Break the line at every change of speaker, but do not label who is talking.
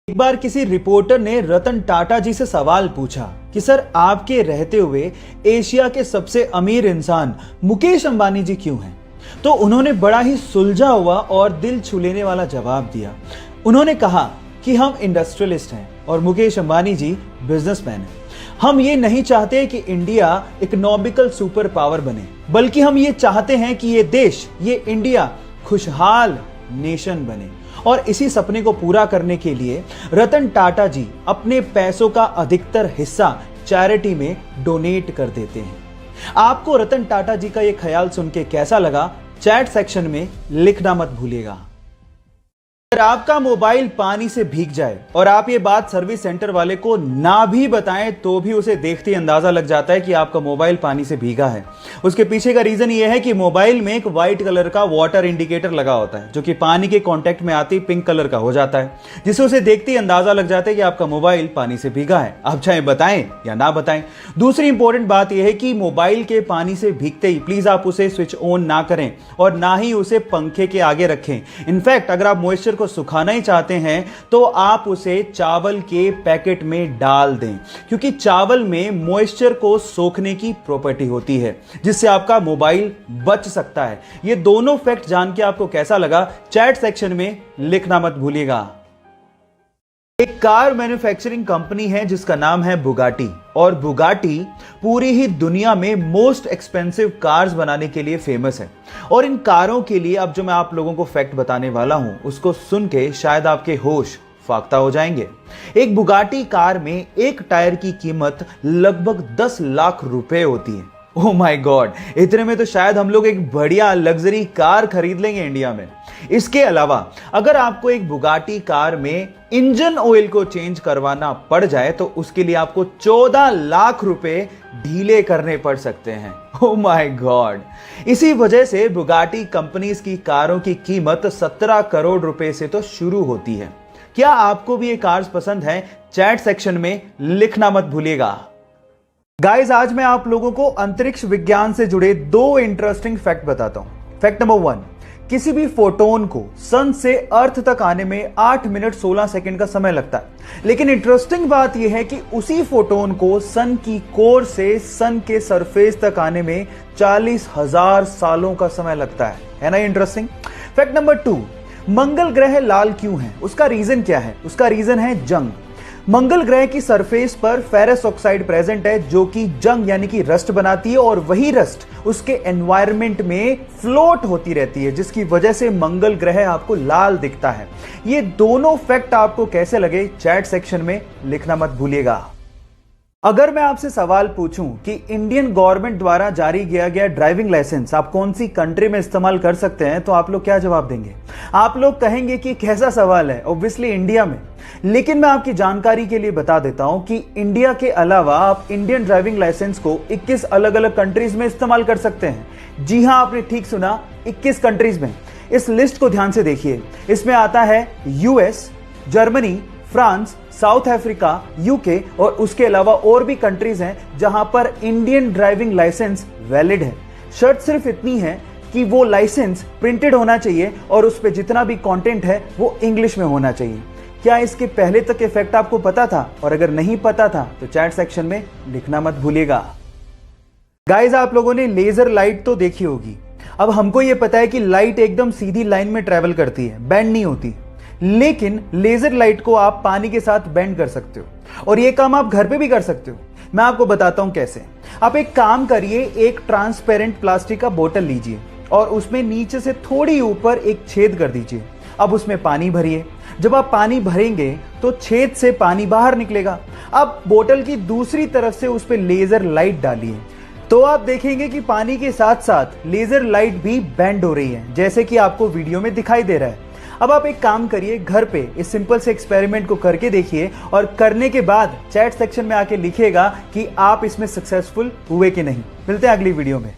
एक बार किसी रिपोर्टर ने रतन टाटा जी से सवाल पूछा कि सर आपके रहते हुए एशिया के सबसे अमीर इंसान मुकेश अंबानी जी क्यों हैं? तो उन्होंने बड़ा ही सुलझा हुआ और दिल छू लेने वाला जवाब दिया। उन्होंने कहा कि हम इंडस्ट्रियलिस्ट हैं और मुकेश अंबानी जी बिजनेसमैन हैं। हम ये नहीं चाहते कि इंडिया इकोनॉमिकल सुपर पावर बने, बल्कि हम ये चाहते हैं कि ये देश, ये इंडिया खुशहाल नेशन बने। और इसी सपने को पूरा करने के लिए रतन टाटा जी अपने पैसों का अधिकतर हिस्सा चैरिटी में डोनेट कर देते हैं। आपको रतन टाटा जी का ये ख्याल सुन के कैसा लगा, चैट सेक्शन में लिखना मत भूलिएगा। अगर आपका मोबाइल पानी से भीग जाए और आप ये बात सर्विस सेंटर वाले को ना भी बताएं तो भी उसे देखते ही अंदाजा लग जाता है कि आपका मोबाइल पानी से भीगा है। उसके पीछे का रीजन ये है कि मोबाइल में एक व्हाइट कलर का वाटर इंडिकेटर लगा होता है, जो कि पानी के कांटेक्ट में आते ही पिंक कलर का हो जाता है, जिससे उसे देखते ही अंदाजा लग जाता है कि आपका मोबाइल पानी से भीगा है। आप चाहे बताएं या ना बताएं। दूसरी इंपॉर्टेंट बात यह है कि मोबाइल के पानी से भीगते ही प्लीज आप उसे स्विच ऑन ना करें और ना ही उसे पंखे के आगे रखें। इनफैक्ट अगर आप मॉइस्चर को सुखाना ही चाहते हैं तो आप उसे चावल के पैकेट में डाल दें, क्योंकि चावल में मॉइस्चर को सोखने की प्रॉपर्टी होती है, जिससे आपका मोबाइल बच सकता है। ये दोनों फैक्ट जान के आपको कैसा लगा, चैट सेक्शन में लिखना मत भूलिएगा। एक कार मैन्युफैक्चरिंग कंपनी है जिसका नाम है बुगाटी, और बुगाटी पूरी ही दुनिया में मोस्ट एक्सपेंसिव कार्स बनाने के लिए फेमस है। और इन कारों के लिए अब जो मैं आप लोगों को फैक्ट बताने वाला हूं, उसको सुन के शायद आपके होश फाख्ता हो जाएंगे। एक बुगाटी कार में एक टायर की कीमत लगभग 10 लाख रुपए होती है। ओह माय गॉड, इतने में तो शायद हम लोग एक बढ़िया लग्जरी कार खरीद लेंगे इंडिया में। इसके अलावा अगर आपको एक बुगाटी कार में इंजन ऑयल को चेंज करवाना पड़ जाए तो उसके लिए आपको 14 लाख रुपए ढीले करने पड़ सकते हैं। ओह माय गॉड, इसी वजह से बुगाटी कंपनीज की कारों की कीमत 17 करोड़ रुपए से तो शुरू होती है। क्या आपको भी ये कार्स पसंद है? चैट सेक्शन में लिखना मत भूलिएगा। गाइस, आज मैं आप लोगों को अंतरिक्ष विज्ञान से जुड़े 2 इंटरेस्टिंग फैक्ट बताता हूं। फैक्ट नंबर 1, किसी भी फोटोन को सन से अर्थ तक आने में 8 मिनट 16 सेकंड का समय लगता है, लेकिन इंटरेस्टिंग बात यह है कि उसी फोटोन को सन की कोर से सन के सरफेस तक आने में 40,000 सालों का समय लगता है ना इंटरेस्टिंग। फैक्ट नंबर 2, मंगल ग्रह लाल क्यों है? उसका रीजन क्या है? उसका रीजन है जंग। मंगल ग्रह की सरफेस पर फेरस ऑक्साइड प्रेजेंट है, जो कि जंग यानी कि रस्ट बनाती है, और वही रस्ट उसके एनवायरनमेंट में फ्लोट होती रहती है, जिसकी वजह से मंगल ग्रह आपको लाल दिखता है। ये दोनों फैक्ट आपको कैसे लगे, चैट सेक्शन में लिखना मत भूलिएगा। अगर मैं आपसे सवाल पूछूं कि इंडियन गवर्नमेंट द्वारा जारी किया गया ड्राइविंग लाइसेंस आप कौन सी कंट्री में इस्तेमाल कर सकते हैं, तो आप लोग क्या जवाब देंगे? आप लोग कहेंगे कि कैसा सवाल है, ऑब्वियसली इंडिया में। लेकिन मैं आपकी जानकारी के लिए बता देता हूं कि इंडिया के अलावा आप इंडियन ड्राइविंग लाइसेंस को 21 अलग अलग कंट्रीज में इस्तेमाल कर सकते हैं। जी हां, आपने ठीक सुना, 21 कंट्रीज में। इस लिस्ट को ध्यान से देखिए। इसमें आता है US, Germany, France, south Africa, UK, और उसके अलावा और भी कंट्रीज हैं जहां पर इंडियन ड्राइविंग लाइसेंस वैलिड है। शर्त सिर्फ इतनी है कि वो लाइसेंस प्रिंटेड होना चाहिए और उस पे जितना भी कंटेंट है वो इंग्लिश में होना चाहिए। क्या इसके पहले तक के फैक्ट आपको पता था? और अगर नहीं पता था तो चैट सेक्शन में लिखना मत भूलिएगा। गाइस, आप लोगों ने लेजर लाइट तो देखी होगी। अब हमको ये पता है कि लाइट एकदम सीधी लाइन में ट्रेवल करती है, बेंड नहीं होती। लेकिन लेजर लाइट को आप पानी के साथ बेंड कर सकते हो, और ये काम आप घर पे भी कर सकते हो। मैं आपको बताता हूं कैसे। आप एक काम करिए, एक ट्रांसपेरेंट प्लास्टिक का बोतल लीजिए और उसमें नीचे से थोड़ी ऊपर एक छेद कर दीजिए। अब उसमें पानी भरिए। जब आप पानी भरेंगे तो छेद से पानी बाहर निकलेगा। अब बोतल की दूसरी तरफ से उस पर लेजर लाइट डालिए, तो आप देखेंगे कि पानी के साथ साथ लेजर लाइट भी बेंड हो रही है, जैसे कि आपको वीडियो में दिखाई दे रहा है। अब आप एक काम करिए, घर पे इस सिंपल से एक्सपेरिमेंट को करके देखिए, और करने के बाद चैट सेक्शन में आके लिखिएगा कि आप इसमें सक्सेसफुल हुए कि नहीं। मिलते हैं अगली वीडियो में।